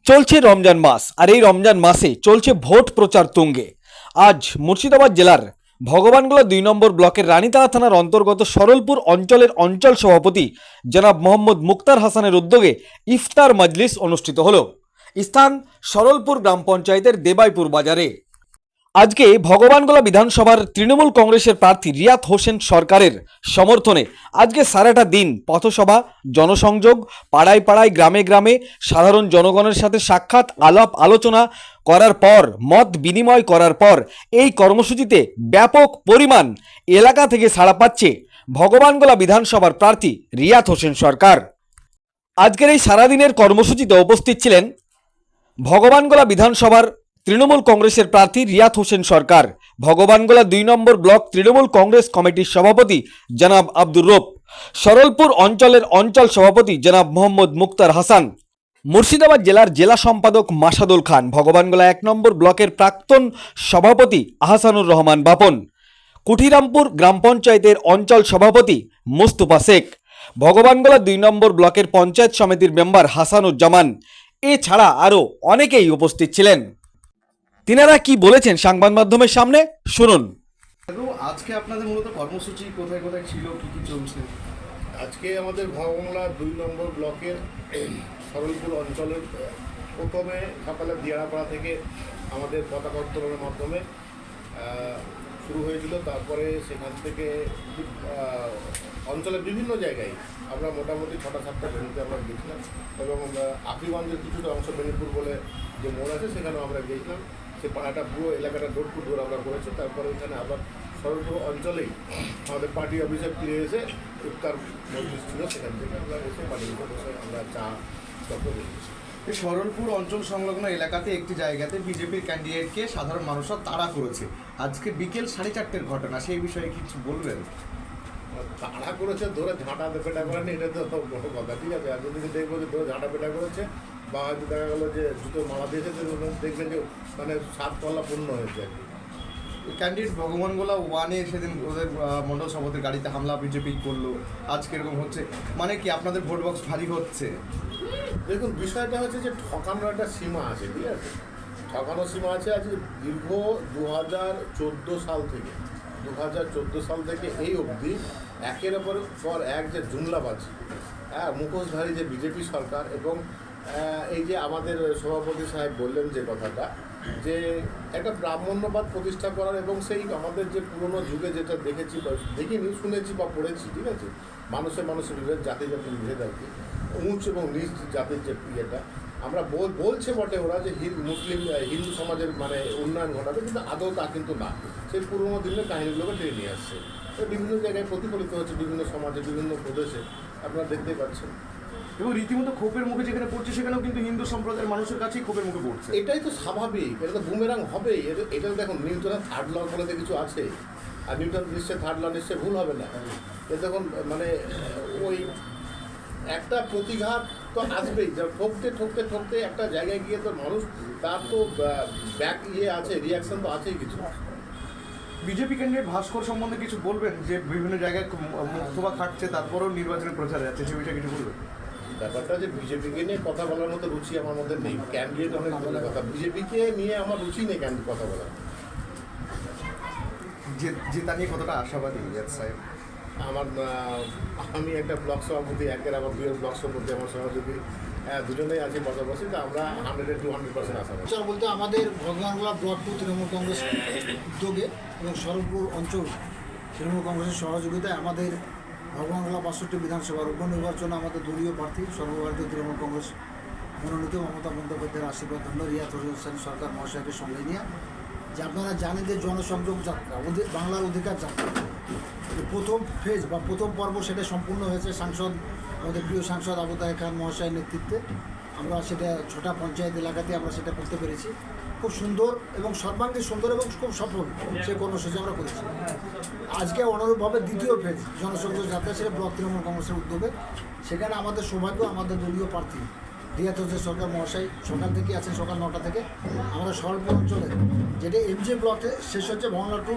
চলছে রমজান মাস, আর এই রমজান মাসে চলছে ভোট প্রচার তুঙ্গে। আজ মুর্শিদাবাদ জেলার ভগবানগোলা ২ নম্বর ব্লকের রানীতালা থানার অন্তর্গত সরলপুর অঞ্চলের অঞ্চল সভাপতি জনাব মোহাম্মদ মুক্তার হাসানের উদ্যোগে ইফতার মজলিস অনুষ্ঠিত হলো। স্থান সরলপুর গ্রাম পঞ্চায়েতের দেবাইপুর বাজারে। আজকে ভগবানগোলা বিধানসভার তৃণমূল কংগ্রেসের প্রার্থী রিয়াত হোসেন সরকারের সমর্থনে আজকে সারাটা দিন পথসভা, জনসংযোগ, পাড়ায় পাড়ায়, গ্রামে গ্রামে সাধারণ জনগণের সাথে সাক্ষাৎ, আলাপ আলোচনা করার পর, মত বিনিময় করার পর এই কর্মসূচিতে ব্যাপক পরিমাণ এলাকা থেকে সাড়া পাচ্ছে ভগবানগোলা বিধানসভার প্রার্থী রিয়াত হোসেন সরকার। আজকের এই সারাদিনের কর্মসূচিতে উপস্থিত ছিলেন ভগবানগোলা বিধানসভার তৃণমূল কংগ্রেসের প্রার্থী রিয়াত হোসেন সরকার, ভগবানগোলা ২ নম্বর ব্লক তৃণমূল কংগ্রেস কমিটির সভাপতি জনাব আব্দুর রব, সরলপুর অঞ্চলের অঞ্চল সভাপতি জনাব মোহাম্মদ মুক্তার হাসান, মুর্শিদাবাদ জেলার জেলা সম্পাদক মাসাদুল খান, ভগবানগোলা ১ নম্বর ব্লকের প্রাক্তন সভাপতি আহসানুর রহমান বাপন, কুঠিরামপুর গ্রাম পঞ্চায়েতের অঞ্চল সভাপতি মুস্তফা শেখ, ভগবানগোলা ২ নম্বর ব্লকের পঞ্চায়েত সমিতির মেম্বার হাসানুজ্জামান, এছাড়া আরও অনেকেই উপস্থিত ছিলেন। তিনারা কি বলেছেন সংবাদ মাধ্যমের সামনে শুনুন। আজকে আপনাদের মূলত কর্মসূচি কোথায় কোথায় ছিল, কি কি চলছে? আজকে আমাদের ভগবানগোলা ২ নম্বর ব্লকের সরলপুর অঞ্চলের প্রথমে সকালে দিয়াড়াপাড়া থেকে আমাদের পতাকা উত্তোলনের মাধ্যমে শুরু হয়েছিল। তারপরে সেখান থেকে অঞ্চলের বিভিন্ন জায়গায় আমরা মোটামুটি ৬টা-৭টা ভেন্যুতে আমরা গিয়েছিলাম, এবং আফিগঞ্জের কিছুটা অংশ বেনিপুর বলে যে মোড় আছে সেখানেও আমরা গিয়েছিলাম। সে পাড়াটা পুরো এলাকাটা ডোর টু ডোর আমরা করেছি। তারপরে ওইখানে আবার সরলপুর অঞ্চলেই আমাদের পার্টি অফিসে ফিরে এসে ইফতার মজলিস ছিল, সেখান থেকে আমরা এসে পার্টির বসে আমরা চা চক্র দিয়েছি। এই সরলপুর অঞ্চল সংলগ্ন এলাকাতে একটি জায়গাতে বিজেপির ক্যান্ডিডেটকে সাধারণ মানুষরা তাড়া করেছে। আজকে বিকেল ৪:৩০-এর ঘটনা, সেই বিষয়ে কিছু বলবেন? তাড়া করেছে, ধরে ঝাঁটা পেটা করেনি, এটা তো বড় কথা, ঠিক আছে। আর যদি দেখবো যে ধরে ঝাঁটা পেটা করেছে বা হয়তো দেখা গেলো যে জুতো মালা দিয়েছে, দেখবেন যে মানে ৭ তলা পূর্ণ হয়েছে আর কি। ক্যান্ডিডেট ভগবানগোলা 1-এ সেদিন ওদের মণ্ডল সভাপতির গাড়িতে হামলা বিজেপি করলো, আজকে এরকম হচ্ছে, মানে কি আপনাদের ভোট বক্স ভারী হচ্ছে? দেখুন, বিষয়টা হচ্ছে যে ঠকানোর একটা সীমা আছে, ঠিক আছে। ঠকানোর সীমা আছে। আজকে দীর্ঘ ২০১৪ সাল থেকে এই অবধি একের পর এক যে জুমলাবাজি, মুখোশধারী যে বিজেপি সরকার, এবং এই যে আমাদের সভাপতি সাহেব বললেন যে কথাটা, যে একটা ব্রাহ্মণ্যবাদ প্রতিষ্ঠা করার, এবং সেই আমাদের যে পুরনো যুগে যেটা দেখেছি বা দেখিনি, শুনেছি বা পড়েছি, ঠিক আছে, মানুষের বিভেদ, জাতি বিভেদ আর কি, উঁচ এবং নিচ জাতির যে ইয়েটা আমরা বলছে বটে ওরা যে হিন্দু সমাজের মানে উন্নয়ন ঘটাবে, কিন্তু আদৌ তা কিন্তু না। সেই পুরোনো দিনের কাহিনীগুলোকে টেনে নিয়ে আসছে। বিভিন্ন জায়গায় প্রতিফলিত হচ্ছে, বিভিন্ন সমাজে, বিভিন্ন প্রদেশে আপনারা দেখতেই পাচ্ছেন। এবং রীতিমতো ক্ষোভের মুখে যেখানে পড়ছে সেখানেও কিন্তু হিন্দু সম্প্রদায়ের মানুষের কাছেই ক্ষোভের মুখে পড়ছে। এটাই তো স্বাভাবিক, এটা তো বুমেরাং হবেই। এটা দেখুন, নিউটনের 3rd ল বলে কিছু আছে, আর নিউটন নিশ্চয়ই 3rd ল নিশ্চয়ই ভুল হবে না। এটা দেখুন, মানে ওই একটা প্রতিঘাত তো আসবেই, ঠকতে একটা জায়গায় গিয়ে তো মানুষ তার তো ব্যাক আছে, রিয়াকশন তো আছেই কিছু। বিজেপি ক্যান্ডিডেট ভাস্কর সম্বন্ধে কিছু বলবেন, যে বিভিন্ন জায়গায় মুক্তবা খাটছে, তারপরেও নির্বাচনের প্রচারে যাচ্ছে, সে বিষয়ে কিছু বলবেন? ব্যাপারটা যে বিজেপিকে নিয়ে কথা বলার মতো রুচি আমার মধ্যে নেই। ক্যান্ডিডেট অনেক বলে কথা, বিজেপিকে নিয়ে আমার রুচি নেই কথা বলার। যে তা নিয়ে কতটা আশাবাদী রিয়াত সাহেব? আমি একটা ব্লক সভাপতি, একের আমার 2 ব্লক সভাপতি, আমার সহযোগী দুজনেই আছি পাশাপাশি, তো আমরা 100-200% আশাবাদী। বলতে আমাদের ভগবানগোলা ব্লক 2 তৃণমূল কংগ্রেস উদ্যোগে এবং সরলপুর অঞ্চল তৃণমূল কংগ্রেসের সহযোগিতায় আমাদের ভগবানগোলা ৬২ বিধানসভার উপনির্বাচনে আমাদের দলীয় প্রার্থী সর্বভারতীয় তৃণমূল কংগ্রেস মনোনীত মমতা বন্দ্যোপাধ্যায়ের আশীর্বাদ ধন্য রিয়াত হোসেন সরকার মহাশয়কে সঙ্গে নিয়ে, যে আপনারা জানেন যে জনসংযোগ যাত্রা, বাংলার অধিকার যাত্রা প্রথম ফেজ বা প্রথম পর্ব সেটা সম্পূর্ণ হয়েছে আমাদের প্রিয় সাংসদ আবু তাহের খান মহাশয়ের নেতৃত্বে। আমরা সেটা 6টা পঞ্চায়েত এলাকাতে আমরা সেটা করতে পেরেছি। খুব সুন্দর এবং সর্বাঙ্গীন সুন্দর এবং খুব সফল সে কর্মসূচি আমরা করেছি। আজকে অনুরূপভাবে দ্বিতীয় ফেজ জনসংযোগ যাত্রা, সেটা ব্লক তৃণমূল কংগ্রেসের উদ্যোগে। সেখানে আমাদের সৌভাগ্য, আমাদের দলীয় প্রার্থী রিয়াত হোসেন সরকার মহাশয় সকাল থেকে আছেন, সকাল 9টা থেকে। আমরা সরলপুর অঞ্চলে যেটা এমজে ব্লকে শেষ হচ্ছে, ভগবানগোলা 2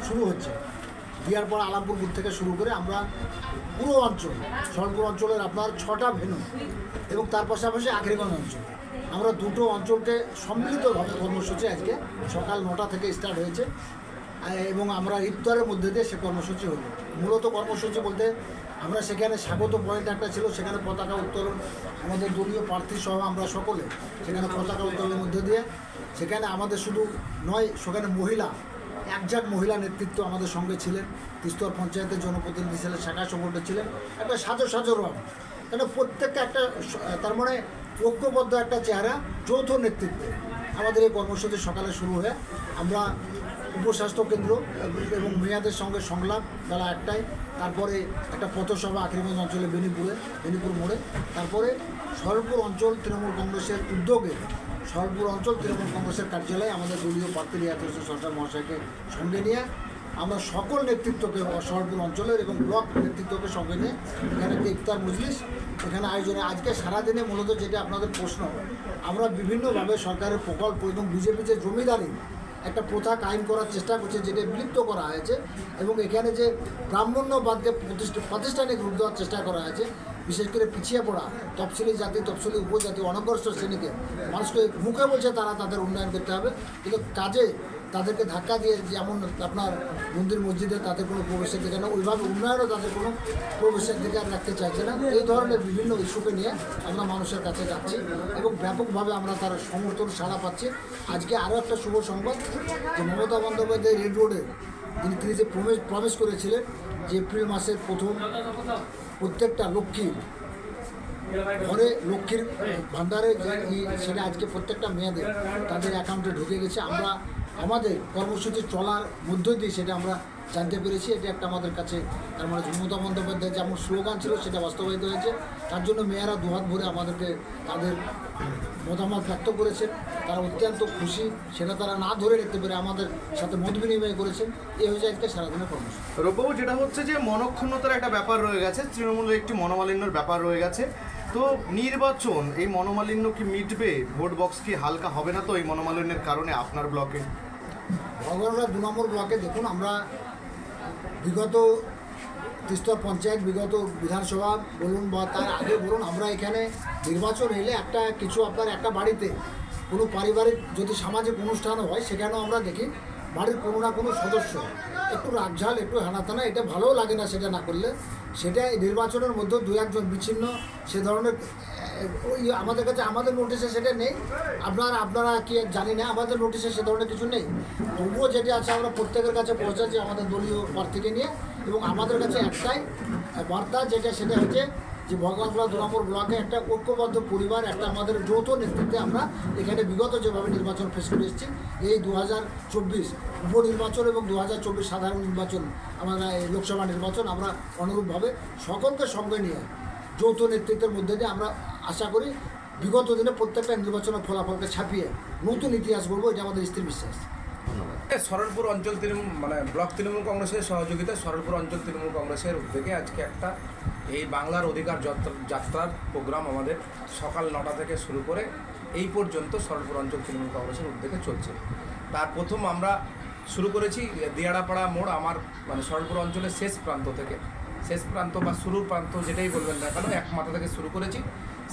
শুরু হচ্ছে, দিয়ার পর আলামপুর বুথ থেকে শুরু করে আমরা পুরো অঞ্চল সরলপুর অঞ্চলের আপনার 6টা ভেন্যু, এবং তার পাশাপাশি আখেরিগঞ্জ অঞ্চল আমরা দুটো অঞ্চলকে সম্মিলিতভাবে কর্মসূচি আজকে সকাল 9টা থেকে স্টার্ট হয়েছে এবং আমরা ইফতারের মধ্যে দিয়ে সে কর্মসূচি হলো। মূলত কর্মসূচি বলতে আমরা সেখানে স্বাগত পয়েন্ট একটা ছিল, সেখানে পতাকা উত্তোলন, আমাদের দলীয় প্রার্থী সহ আমরা সকলে সেখানে পতাকা উত্তোলনের মধ্যে দিয়ে সেখানে আমাদের শুধু নয়, সেখানে মহিলা একজাক মহিলা নেতৃত্ব আমাদের সঙ্গে ছিলেন, তিস্তর পঞ্চায়েতের জনপ্রতিনিধি ছিলেন, শাখা সংগঠন ছিলেন, একটা সাজো রং, কেন প্রত্যেকটা একটা তার মানে ঐক্যবদ্ধ একটা চেহারা, যৌথ নেতৃত্বে আমাদের এই কর্মসূচি সকালে শুরু হয়ে আমরা উপস্বাস্থ্য কেন্দ্র এবং মেয়াদের সঙ্গে সংলাপ বেলা 1টায়, তারপরে একটা পথসভা আখরিগঞ্জ অঞ্চলে বেনিপুর মোড়ে, তারপরে সরলপুর অঞ্চল তৃণমূল কংগ্রেসের উদ্যোগে সরলপুর অঞ্চল তৃণমূল কংগ্রেসের কার্যালয়ে আমাদের দলীয় প্রার্থী রিয়াত হোসেন সরকার মহাশয়কে সঙ্গে নিয়ে আমরা সকল নেতৃত্বকে সরলপুর অঞ্চলের এবং ব্লক নেতৃত্বকে সঙ্গে নিয়ে এখানে একটা ইফতার মজলিস এখানে আয়োজনে আজকে সারাদিনে মূলত যেটা আপনাদের প্রশ্ন, আমরা বিভিন্নভাবে সরকারের প্রকল্প এবং বিজেপি যে জমিদারি একটা প্রথা কায়েম করার চেষ্টা করছে, যেটা বিলুপ্ত করা হয়েছে, এবং এখানে যে ব্রাহ্মণ্যবাদকে প্রাতিষ্ঠানিক রূপ দেওয়ার চেষ্টা করা হয়েছে, বিশেষ করে পিছিয়ে পড়া তফসিলি জাতি, তফসিলি উপজাতি, অনগ্রসর শ্রেণীকে মানুষকে মুখে বলছে তারা তাদের উন্নয়ন করতে হবে, কিন্তু কাজে তাদেরকে ধাক্কা দিয়ে যেমন আপনার মন্দির মসজিদে তাদের কোনো প্রবেশের দিকে না, ওইভাবে উন্নয়নও তাদের কোনো প্রবেশের দিকে আর রাখতে চাইছে না। এই ধরনের বিভিন্ন ইস্যুকে নিয়ে আমরা মানুষের কাছে যাচ্ছি এবং ব্যাপকভাবে আমরা তার সমর্থন সাড়া পাচ্ছি। আজকে আরও একটা শুভ সংবাদ যে মমতা বন্দ্যোপাধ্যায় রেড রোডে তিনি যে প্রবেশ করেছিলেন যে এপ্রিল মাসের প্রথম প্রত্যেকটা লক্ষ্মীর ঘরে লক্ষ্মীর ভাণ্ডারে সেটা আজকে প্রত্যেকটা মেয়েদের তাদের অ্যাকাউন্টে ঢুকে গেছে। আমরা আমাদের কর্মসূচি চলার মধ্য দিয়ে সেটা আমরা জানতে পেরেছি। এটা একটা আমাদের কাছে তার মানে মমতা বন্দ্যোপাধ্যায় যেমন স্লোগান ছিল সেটা বাস্তবায়িত হয়েছে। তার জন্য মেয়েরা দুহাত ভরে আমাদেরকে তাদের মতামত ব্যক্ত করেছেন, তারা অত্যন্ত খুশি, সেটা তারা না ধরে রাখতে পেরে আমাদের সাথে মত বিনিময় করেছেন। এই হয়েছে আজকে সারাদিনের কর্মসূচি। রূপবাবু, যেটা হচ্ছে যে মনক্ষুণ্ণতার একটা ব্যাপার রয়ে গেছে, তৃণমূলের একটি মনোমালিন্যর ব্যাপার রয়ে গেছে, তো নির্বাচন এই মনোমালিন্য কি মিটবে? ভোট বক্স কি হালকা হবে না তো এই মনোমালিন্যের কারণে আপনার ব্লকে? ভগবানরা 2 নম্বর ব্লকে দেখুন, আমরা বিগত তিস্তর পঞ্চায়েত, বিগত বিধানসভা বলুন বা তার আগে বলুন, আমরা এখানে নির্বাচন এলে আপনার একটা বাড়িতে কোনো পারিবারিক যদি সামাজিক অনুষ্ঠান হয়, সেখানেও আমরা দেখি বাড়ির কোনো না কোনো সদস্য একটু রাগঝাল, একটু হানাতানা, এটা ভালোও লাগে না সেটা না করলে। সেটা নির্বাচনের মধ্যে 2-1 জন বিচ্ছিন্ন সে ধরনের ওই আমাদের কাছে আমাদের নোটিশে সেটা নেই, আপনারা কি জানি না, আমাদের নোটিশে সে ধরনের কিছু নেই। তবুও যেটা আছে আমরা প্রত্যেকের কাছে পৌঁছাচ্ছি আমাদের দলীয় প্রার্থীকে নিয়ে, এবং আমাদের কাছে একটাই বার্তা সেটা হচ্ছে যে ভগবানগোলা 2 নম্বর ব্লকে একটা ঐক্যবদ্ধ পরিবার, একটা আমাদের যৌথ নেতৃত্বে আমরা এখানে বিগত যেভাবে নির্বাচন ফেস করে এসেছি, এই 2024 উপনির্বাচন এবং 2024 সাধারণ নির্বাচন, আমরা লোকসভা নির্বাচন, আমরা অনুরূপভাবে সকলকে সঙ্গে নিয়ে যৌথ নেতৃত্বের মধ্যে দিয়ে আমরা আশা করি বিগত দিনে প্রত্যেকটা নির্বাচনের ফলাফলকে ছাপিয়ে নতুন ইতিহাস বলবো, এটা আমাদের স্থির বিশ্বাস। সরলপুর অঞ্চল ব্লক তৃণমূল কংগ্রেসের সহযোগিতায় সরলপুর অঞ্চল তৃণমূল কংগ্রেসের উদ্যোগে আজকে একটা এই বাংলার অধিকার যাত্রার প্রোগ্রাম আমাদের সকাল 9টা থেকে শুরু করে এই পর্যন্ত সরলপুর অঞ্চল তৃণমূল কংগ্রেসের উদ্যোগে চলছে। তার প্রথম আমরা শুরু করেছি দিয়াড়াপাড়া মোড়, আমার মানে সরলপুর অঞ্চলের শেষ প্রান্ত থেকে, শেষ প্রান্ত বা শুরুর প্রান্ত যেটাই বলবেন না কেন, এক মাথা থেকে শুরু করেছি,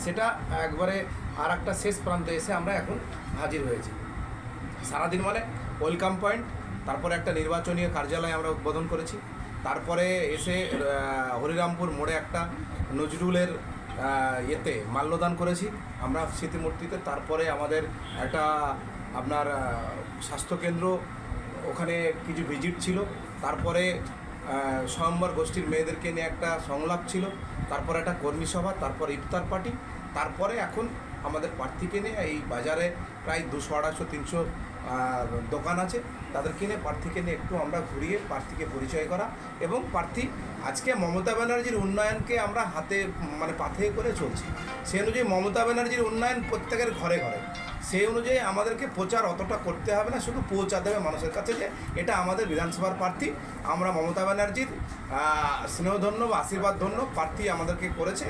সেটা একবারে আর একটা শেষ প্রান্তে এসে আমরা এখন হাজির হয়েছি। সারাদিন মানে ওয়েলকাম পয়েন্ট, তারপরে একটা নির্বাচনী কার্যালয় আমরা উদ্বোধন করেছি, তারপরে এসে হরিরামপুর মোড়ে একটা নজরুলের মাল্যদান করেছি আমরা স্মৃতিমূর্তিতে, তারপরে আমাদের একটা আপনার স্বাস্থ্যকেন্দ্র, ওখানে কিছু ভিজিট ছিল, তারপরে স্বয়ম্বর গোষ্ঠীর মেয়েদেরকে নিয়ে একটা সংলাপ ছিল, তারপরে একটা কর্মী সভা, তারপর ইফতার পার্টি, তারপরে এখন আমাদের প্রার্থীকে নিয়ে এই বাজারে প্রায় 200-250-300 দোকান আছে, তাদেরকে নিয়ে প্রার্থীকে নিয়ে একটু আমরা ঘুরিয়ে প্রার্থীকে পরিচয় করা, এবং প্রার্থী আজকে মমতা ব্যানার্জির উন্নয়নকে আমরা পাথেয় করে চলছি। সেই অনুযায়ী মমতা ব্যানার্জির উন্নয়ন প্রত্যেকের ঘরে ঘরে, সেই অনুযায়ী আমাদেরকে প্রচার অতটা করতে হবে না, শুধু পৌঁছাতে হবে মানুষের কাছে যে এটা আমাদের বিধানসভার প্রার্থী, আমরা মমতা ব্যানার্জির স্নেহধন্য বা আশীর্বাদ ধন্য প্রার্থী আমাদেরকে করেছে,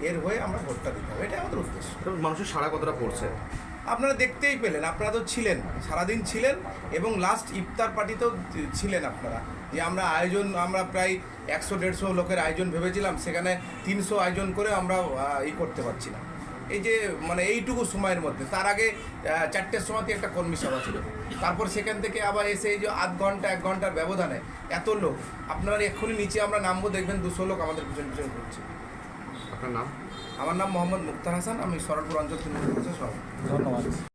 এর হয়ে আমরা ভোটটা দিতে হবে, এটাই আমাদের উদ্দেশ্য। মানুষের সাড়া কতটা পড়ছে আপনারা দেখতেই পেলেন, আপনারা তো ছিলেন, সারাদিন ছিলেন, এবং লাস্ট ইফতার পার্টিতেও ছিলেন আপনারা, যে আমরা প্রায় 100-150 লোকের আয়োজন ভেবেছিলাম, সেখানে 300 আয়োজন করে আমরা করতে পারছি না। এই যে মানে এইটুকু সময়ের মধ্যে, তার আগে 4টের সময়তে একটা কর্মী সভা ছিল, তারপর সেখান থেকে আবার এসে এই যে আধ ঘন্টা 1 ঘন্টার ব্যবধানে এত লোক, আপনারা এক্ষুনি নিচে আমরা নামবো, দেখবেন 200 লোক আমাদের পিছন পিছন ঘুরছে। আপনার নাম? আমার নাম মোহাম্মদ মুক্তার হাসান, আমি সরলপুর অঞ্চল তৃণমূল কংগ্রেসের সভাপতি। ধন্যবাদ।